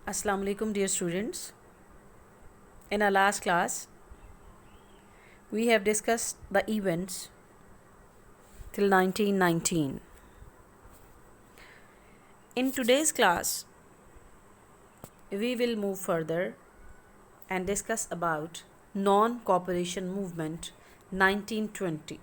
Assalamu alaikum, dear students. In our last class, we have discussed the events till 1919. In today's class, we will move further and discuss about non-cooperation movement 1920.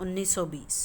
1920।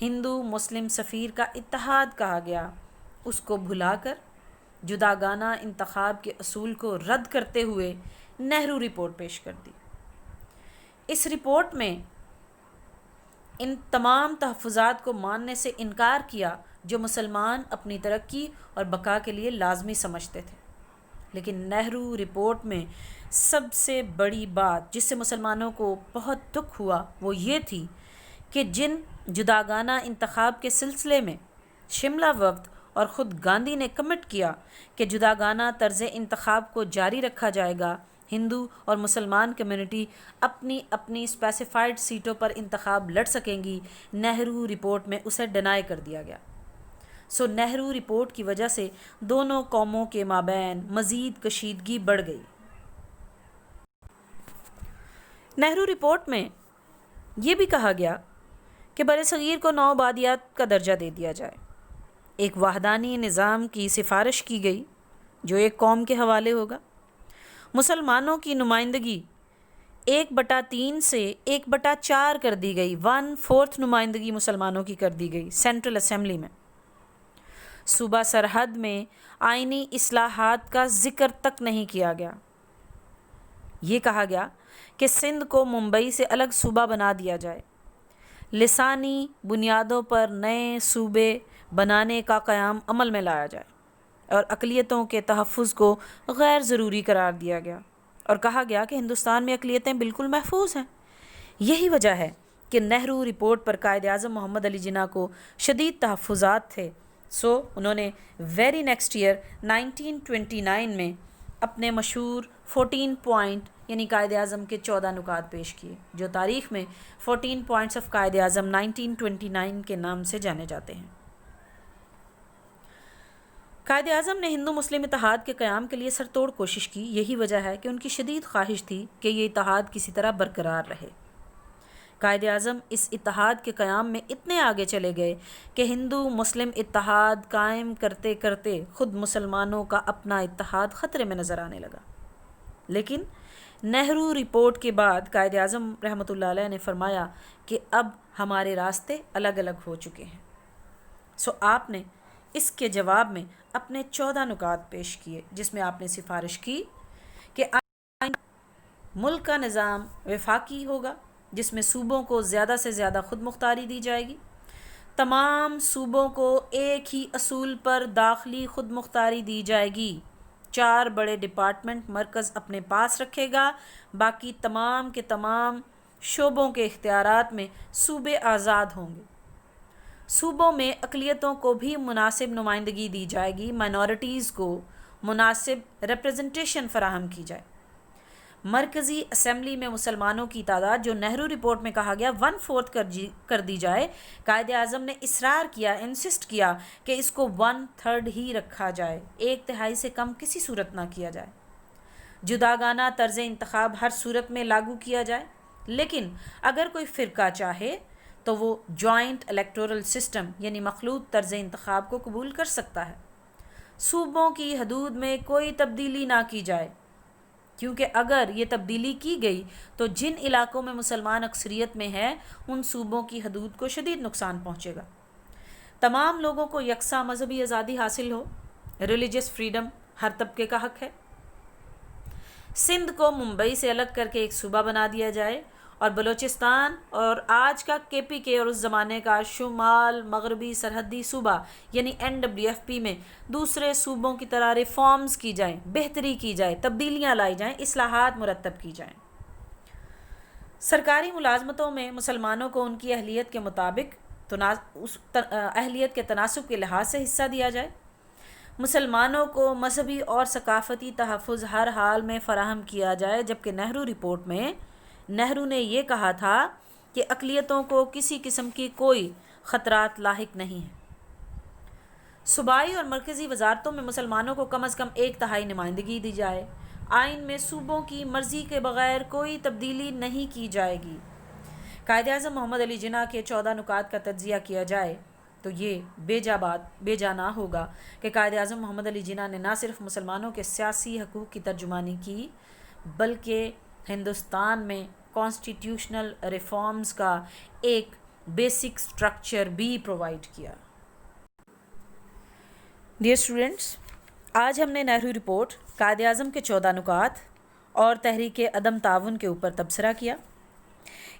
ہندو مسلم سفیر کا اتحاد کہا گیا، اس کو بھلا کر جداگانہ انتخاب کے اصول کو رد کرتے ہوئے نہرو رپورٹ پیش کر دی۔ اس رپورٹ میں ان تمام تحفظات کو ماننے سے انکار کیا جو مسلمان اپنی ترقی اور بقا کے لیے لازمی سمجھتے تھے، لیکن نہرو رپورٹ میں سب سے بڑی بات جس سے مسلمانوں کو بہت دکھ ہوا وہ یہ تھی کہ جن جداگانہ انتخاب کے سلسلے میں شملہ وفد اور خود گاندھی نے کمٹ کیا کہ جداگانہ طرز انتخاب کو جاری رکھا جائے گا، ہندو اور مسلمان کمیونٹی اپنی اپنی اسپیسیفائڈ سیٹوں پر انتخاب لڑ سکیں گی، نہرو رپورٹ میں اسے ڈینائی کر دیا گیا۔ سو نہرو رپورٹ کی وجہ سے دونوں قوموں کے مابین مزید کشیدگی بڑھ گئی۔ نہرو رپورٹ میں یہ بھی کہا گیا کہ برصغیر کو 9 آبادیات کا درجہ دے دیا جائے، ایک وحدانی نظام کی سفارش کی گئی جو ایک قوم کے حوالے ہوگا، مسلمانوں کی نمائندگی 1/3 سے 1/4 کر دی گئی، 1/4 نمائندگی مسلمانوں کی کر دی گئی سینٹرل اسمبلی میں، صوبہ سرحد میں آئینی اصلاحات کا ذکر تک نہیں کیا گیا، یہ کہا گیا کہ سندھ کو ممبئی سے الگ صوبہ بنا دیا جائے، لسانی بنیادوں پر نئے صوبے بنانے کا قیام عمل میں لایا جائے، اور اقلیتوں کے تحفظ کو غیر ضروری قرار دیا گیا اور کہا گیا کہ ہندوستان میں اقلیتیں بالکل محفوظ ہیں۔ یہی وجہ ہے کہ نہرو رپورٹ پر قائد اعظم محمد علی جناح کو شدید تحفظات تھے، سو انہوں نے ویری نیکسٹ ایئر 1929 میں اپنے مشہور 14 پوائنٹ یعنی قائد اعظم کے 14 نکات پیش کیے، جو تاریخ میں 14 پوائنٹس آف قائد اعظم 1929 کے نام سے جانے جاتے ہیں۔ قائد اعظم نے ہندو مسلم اتحاد کے قیام کے لیے سر توڑ کوشش کی، یہی وجہ ہے کہ ان کی شدید خواہش تھی کہ یہ اتحاد کسی طرح برقرار رہے۔ قائد اعظم اس اتحاد کے قیام میں اتنے آگے چلے گئے کہ ہندو مسلم اتحاد قائم کرتے کرتے خود مسلمانوں کا اپنا اتحاد خطرے میں نظر آنے لگا۔ لیکن نہرو رپورٹ کے بعد قائد اعظم رحمۃ اللہ علیہ نے فرمایا کہ اب ہمارے راستے الگ الگ ہو چکے ہیں، سو آپ نے اس کے جواب میں اپنے 14 نکات پیش کیے، جس میں آپ نے سفارش کی کہ ملک کا نظام وفاقی ہوگا جس میں صوبوں کو زیادہ سے زیادہ خود مختاری دی جائے گی، تمام صوبوں کو ایک ہی اصول پر داخلی خود مختاری دی جائے گی، 4 بڑے ڈپارٹمنٹ مرکز اپنے پاس رکھے گا، باقی تمام کے تمام شعبوں کے اختیارات میں صوبے آزاد ہوں گے، صوبوں میں اقلیتوں کو بھی مناسب نمائندگی دی جائے گی، مائنورٹیز کو مناسب ریپرزنٹیشن فراہم کی جائے، مرکزی اسمبلی میں مسلمانوں کی تعداد جو نہرو رپورٹ میں کہا گیا 1/4 کر دی جائے، قائد اعظم نے اصرار کیا، انسسٹ کیا کہ اس کو 1/3 ہی رکھا جائے، 1/3 سے کم کسی صورت نہ کیا جائے، جداگانہ طرز انتخاب ہر صورت میں لاگو کیا جائے، لیکن اگر کوئی فرقہ چاہے تو وہ جوائنٹ الیکٹورل سسٹم یعنی مخلوط طرز انتخاب کو قبول کر سکتا ہے، صوبوں کی حدود میں کوئی تبدیلی نہ کی جائے، کیونکہ اگر یہ تبدیلی کی گئی تو جن علاقوں میں مسلمان اکثریت میں ہے ان صوبوں کی حدود کو شدید نقصان پہنچے گا، تمام لوگوں کو یکساں مذہبی آزادی حاصل ہو، ریلیجس فریڈم ہر طبقے کا حق ہے، سندھ کو ممبئی سے الگ کر کے ایک صوبہ بنا دیا جائے اور بلوچستان اور آج کا KPK اور اس زمانے کا شمال مغربی سرحدی صوبہ یعنی NWFP میں دوسرے صوبوں کی طرح ریفارمز کی جائیں، بہتری کی جائے، تبدیلیاں لائی جائیں، اصلاحات مرتب کی جائیں، سرکاری ملازمتوں میں مسلمانوں کو ان کی اہلیت کے مطابق اہلیت کے تناسب کے لحاظ سے حصہ دیا جائے، مسلمانوں کو مذہبی اور ثقافتی تحفظ ہر حال میں فراہم کیا جائے، جبکہ نہرو رپورٹ میں نہرو نے یہ کہا تھا کہ اقلیتوں کو کسی قسم کی کوئی خطرات لاحق نہیں ہیں، صوبائی اور مرکزی وزارتوں میں مسلمانوں کو کم از کم 1/3 نمائندگی دی جائے، آئین میں صوبوں کی مرضی کے بغیر کوئی تبدیلی نہیں کی جائے گی، قائد اعظم محمد علی جناح کے 14 نکات کا تجزیہ کیا جائے تو یہ بے جا نہ ہوگا کہ قائد اعظم محمد علی جناح نے نہ صرف مسلمانوں کے سیاسی حقوق کی ترجمانی کی بلکہ ہندوستان میں کانسٹیٹیوشنل ریفارمز کا ایک بیسک سٹرکچر بھی پرووائڈ کیا۔ ڈیئر اسٹوڈنٹس، آج ہم نے نہرو رپورٹ، قائد اعظم کے 14 نکات اور تحریک عدم تعاون کے اوپر تبصرہ کیا۔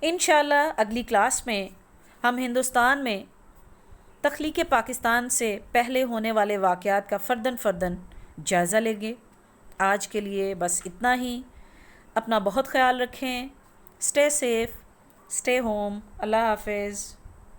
انشاءاللہ اگلی کلاس میں ہم ہندوستان میں تخلیق پاکستان سے پہلے ہونے والے واقعات کا فرداً جائزہ لیں گے۔ آج کے لیے بس اتنا ہی۔ اپنا بہت خیال رکھیں۔ Stay safe, stay home. اللہ حافظ۔